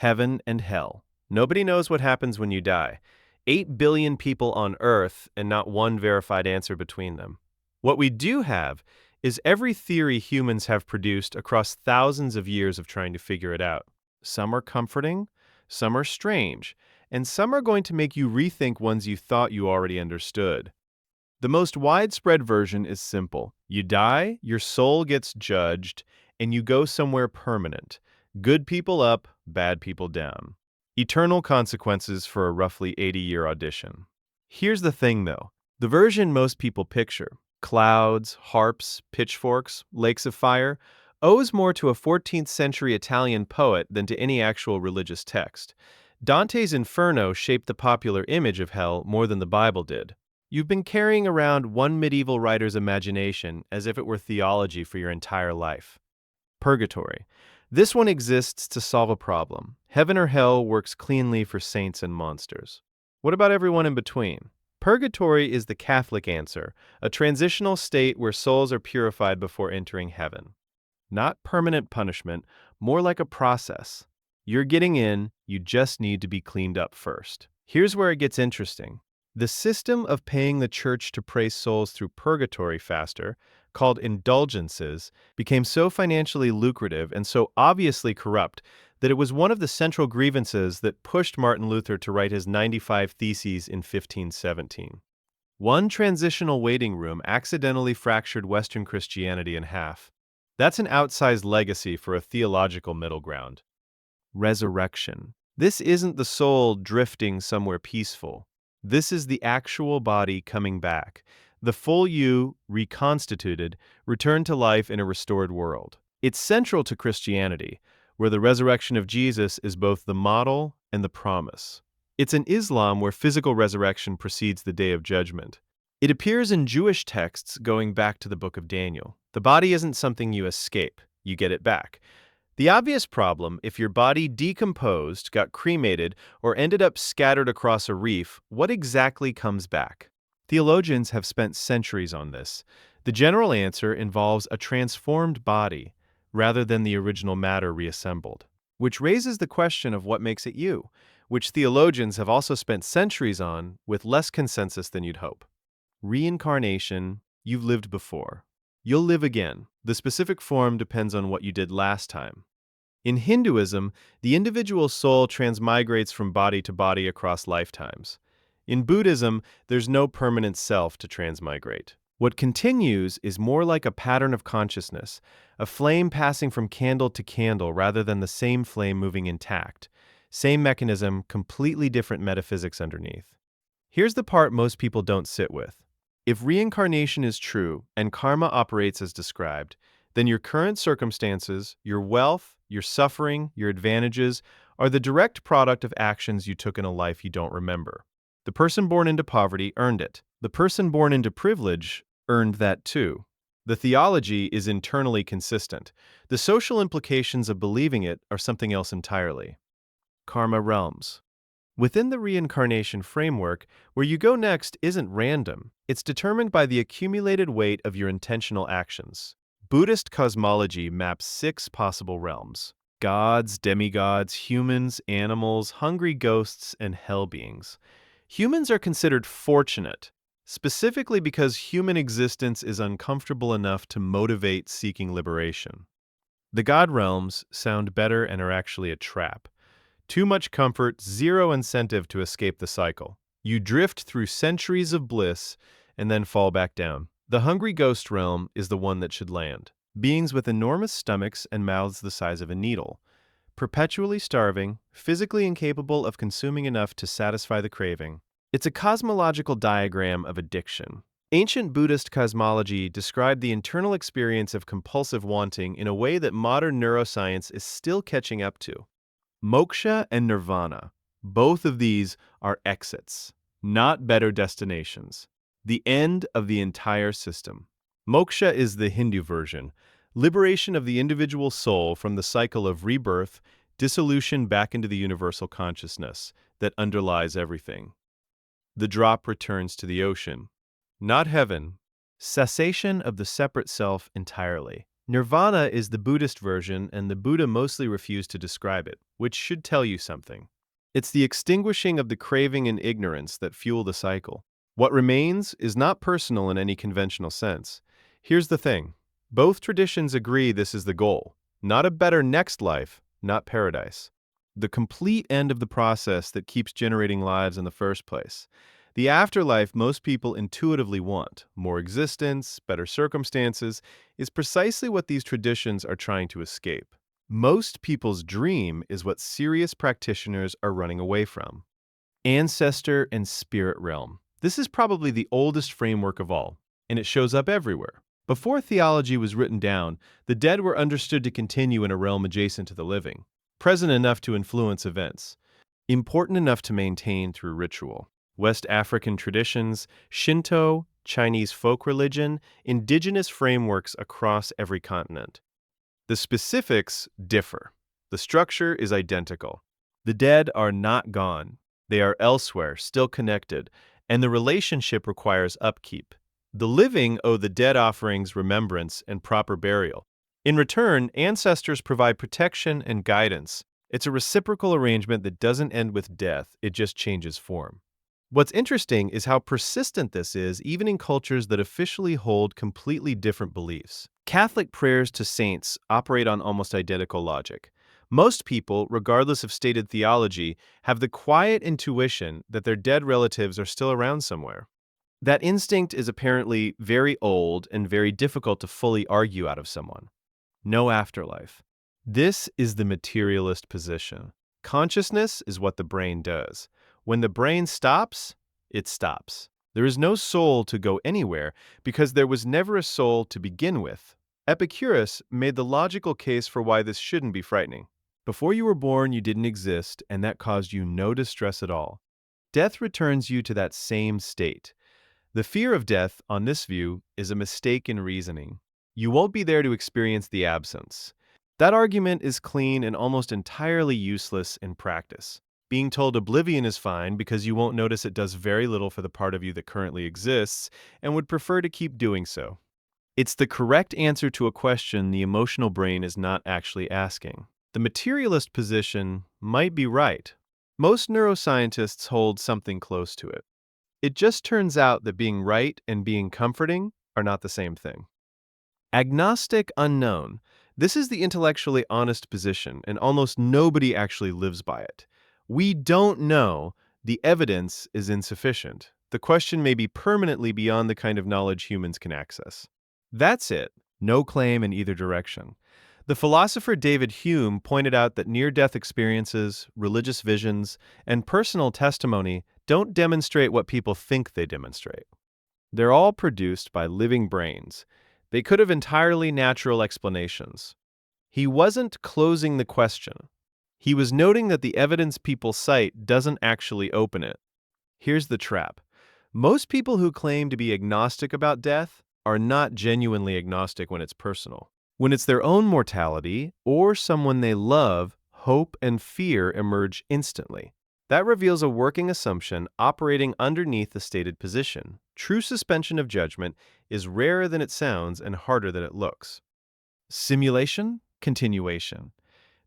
heaven and hell. Nobody knows what happens when you die. 8 billion people on Earth and not one verified answer between them. What we do have is every theory humans have produced across thousands of years of trying to figure it out. Some are comforting, some are strange, and some are going to make you rethink ones you thought you already understood. The most widespread version is simple. You die, your soul gets judged, and you go somewhere permanent. Good people up, bad people down. Eternal consequences for a roughly 80-year audition. Here's the thing, though. The version most people picture, clouds, harps, pitchforks, lakes of fire, owes more to a 14th century Italian poet than to any actual religious text. Dante's Inferno shaped the popular image of hell more than the Bible did. You've been carrying around one medieval writer's imagination as if it were theology for your entire life. Purgatory. This one exists to solve a problem. Heaven or hell works cleanly for saints and monsters. What about everyone in between? Purgatory is the Catholic answer, a transitional state where souls are purified before entering heaven. Not permanent punishment, more like a process. You're getting in, you just need to be cleaned up first. Here's where it gets interesting. The system of paying the church to praise souls through purgatory faster, called indulgences, became so financially lucrative and so obviously corrupt that it was one of the central grievances that pushed Martin Luther to write his 95 Theses in 1517. One transitional waiting room accidentally fractured Western Christianity in half. That's an outsized legacy for a theological middle ground. Resurrection. This isn't the soul drifting somewhere peaceful. This is the actual body coming back. The full you, reconstituted, returned to life in a restored world. It's central to Christianity, where the resurrection of Jesus is both the model and the promise. It's in Islam where physical resurrection precedes the Day of Judgment. It appears in Jewish texts going back to the Book of Daniel. The body isn't something you escape, you get it back. The obvious problem, if your body decomposed, got cremated, or ended up scattered across a reef, what exactly comes back? Theologians have spent centuries on this. The general answer involves a transformed body, rather than the original matter reassembled. Which raises the question of what makes it you, which theologians have also spent centuries on, with less consensus than you'd hope. Reincarnation, you've lived before. You'll live again. The specific form depends on what you did last time. In Hinduism, the individual soul transmigrates from body to body across lifetimes. In Buddhism, there's no permanent self to transmigrate. What continues is more like a pattern of consciousness, a flame passing from candle to candle rather than the same flame moving intact. Same mechanism, completely different metaphysics underneath. Here's the part most people don't sit with. If reincarnation is true and karma operates as described, then your current circumstances, your wealth, your suffering, your advantages are the direct product of actions you took in a life you don't remember. The person born into poverty earned it. The person born into privilege earned that too. The theology is internally consistent. The social implications of believing it are something else entirely. Karma realms. Within the reincarnation framework, where you go next isn't random. It's determined by the accumulated weight of your intentional actions. Buddhist cosmology maps 6 possible realms: gods, demigods, humans, animals, hungry ghosts, and hell beings. Humans are considered fortunate, specifically because human existence is uncomfortable enough to motivate seeking liberation. The god realms sound better and are actually a trap. Too much comfort, zero incentive to escape the cycle. You drift through centuries of bliss and then fall back down. The hungry ghost realm is the one that should land. Beings with enormous stomachs and mouths the size of a needle. Perpetually starving, physically incapable of consuming enough to satisfy the craving. It's a cosmological diagram of addiction. Ancient Buddhist cosmology described the internal experience of compulsive wanting in a way that modern neuroscience is still catching up to. Moksha and Nirvana. Both of these are exits, not better destinations. The end of the entire system. Moksha is the Hindu version, liberation of the individual soul from the cycle of rebirth, dissolution back into the universal consciousness that underlies everything. The drop returns to the ocean. Not heaven. Cessation of the separate self entirely. Nirvana is the Buddhist version, and the Buddha mostly refused to describe it, which should tell you something. It's the extinguishing of the craving and ignorance that fuel the cycle. What remains is not personal in any conventional sense. Here's the thing. Both traditions agree this is the goal. Not a better next life, not paradise. The complete end of the process that keeps generating lives in the first place. The afterlife most people intuitively want, more existence, better circumstances, is precisely what these traditions are trying to escape. Most people's dream is what serious practitioners are running away from. Ancestor and spirit realm. This is probably the oldest framework of all, and it shows up everywhere. Before theology was written down, the dead were understood to continue in a realm adjacent to the living, present enough to influence events, important enough to maintain through ritual. West African traditions, Shinto, Chinese folk religion, indigenous frameworks across every continent. The specifics differ. The structure is identical. The dead are not gone. They are elsewhere, still connected, and the relationship requires upkeep. The living owe the dead offerings remembrance and proper burial. In return, ancestors provide protection and guidance. It's a reciprocal arrangement that doesn't end with death, it just changes form. What's interesting is how persistent this is even in cultures that officially hold completely different beliefs. Catholic prayers to saints operate on almost identical logic. Most people, regardless of stated theology, have the quiet intuition that their dead relatives are still around somewhere. That instinct is apparently very old and very difficult to fully argue out of someone. No afterlife. This is the materialist position. Consciousness is what the brain does. When the brain stops, it stops. There is no soul to go anywhere because there was never a soul to begin with. Epicurus made the logical case for why this shouldn't be frightening. Before you were born, you didn't exist, and that caused you no distress at all. Death returns you to that same state. The fear of death, on this view, is a mistake in reasoning. You won't be there to experience the absence. That argument is clean and almost entirely useless in practice. Being told oblivion is fine because you won't notice it does very little for the part of you that currently exists and would prefer to keep doing so. It's the correct answer to a question the emotional brain is not actually asking. The materialist position might be right. Most neuroscientists hold something close to it. It just turns out that being right and being comforting are not the same thing. Agnostic Unknown. This is the intellectually honest position, and almost nobody actually lives by it. We don't know. The evidence is insufficient. The question may be permanently beyond the kind of knowledge humans can access. That's it. No claim in either direction. The philosopher David Hume pointed out that near-death experiences, religious visions, and personal testimony don't demonstrate what people think they demonstrate. They're all produced by living brains. They could have entirely natural explanations. He wasn't closing the question. He was noting that the evidence people cite doesn't actually open it. Here's the trap. Most people who claim to be agnostic about death are not genuinely agnostic when it's personal. When it's their own mortality or someone they love, hope and fear emerge instantly. That reveals a working assumption operating underneath the stated position. True suspension of judgment is rarer than it sounds and harder than it looks. Simulation? Continuation.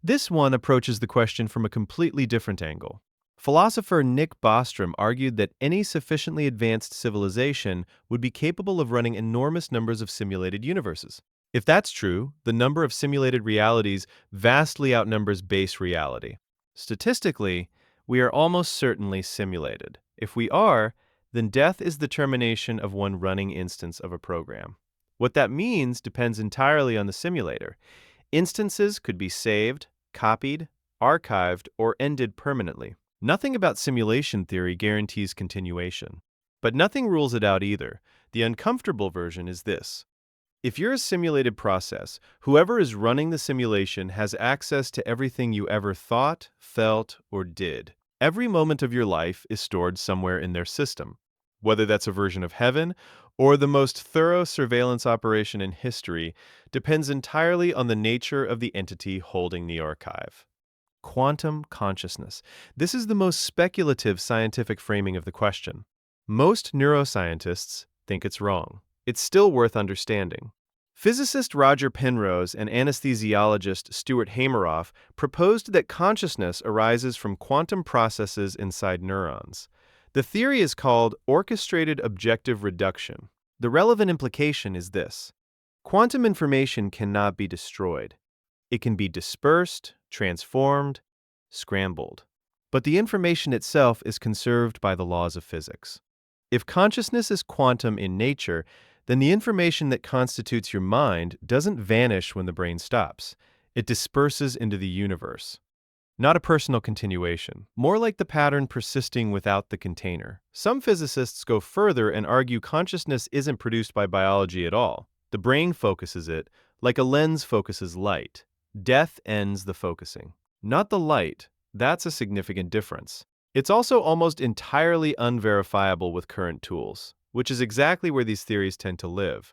This one approaches the question from a completely different angle. Philosopher Nick Bostrom argued that any sufficiently advanced civilization would be capable of running enormous numbers of simulated universes. If that's true, the number of simulated realities vastly outnumbers base reality. Statistically, we are almost certainly simulated. If we are, then death is the termination of one running instance of a program. What that means depends entirely on the simulator. Instances could be saved, copied, archived, or ended permanently. Nothing about simulation theory guarantees continuation. But nothing rules it out either. The uncomfortable version is this. If you're a simulated process, whoever is running the simulation has access to everything you ever thought, felt, or did. Every moment of your life is stored somewhere in their system. Whether that's a version of heaven or the most thorough surveillance operation in history depends entirely on the nature of the entity holding the archive. Quantum consciousness. This is the most speculative scientific framing of the question. Most neuroscientists think it's wrong. It's still worth understanding. Physicist Roger Penrose and anesthesiologist Stuart Hameroff proposed that consciousness arises from quantum processes inside neurons. The theory is called orchestrated objective reduction. The relevant implication is this: quantum information cannot be destroyed. It can be dispersed, transformed, scrambled. But the information itself is conserved by the laws of physics. If consciousness is quantum in nature, then the information that constitutes your mind doesn't vanish when the brain stops. It disperses into the universe. Not a personal continuation, more like the pattern persisting without the container. Some physicists go further and argue consciousness isn't produced by biology at all. The brain focuses it, like a lens focuses light. Death ends the focusing. Not the light. That's a significant difference. It's also almost entirely unverifiable with current tools, which is exactly where these theories tend to live.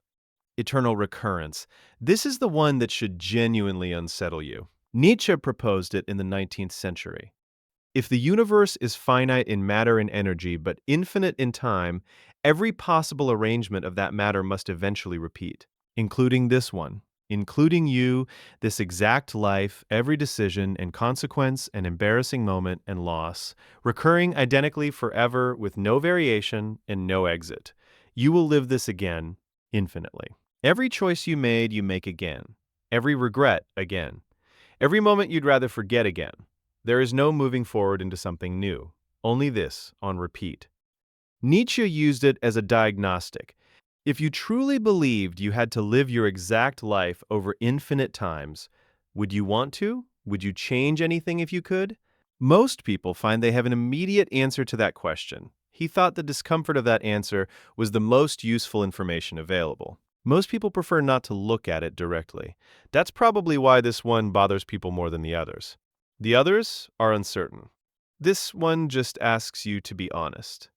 Eternal recurrence. This is the one that should genuinely unsettle you. Nietzsche proposed it in the 19th century. If the universe is finite in matter and energy but infinite in time, every possible arrangement of that matter must eventually repeat, including this one, including you, this exact life, every decision and consequence and embarrassing moment and loss, recurring identically forever with no variation and no exit. You will live this again, infinitely. Every choice you made, you make again. Every regret, again. Every moment you'd rather forget again. There is no moving forward into something new. Only this, on repeat. Nietzsche used it as a diagnostic. If you truly believed you had to live your exact life over infinite times, would you want to? Would you change anything if you could? Most people find they have an immediate answer to that question. He thought the discomfort of that answer was the most useful information available. Most people prefer not to look at it directly. That's probably why this one bothers people more than the others. The others are uncertain. This one just asks you to be honest.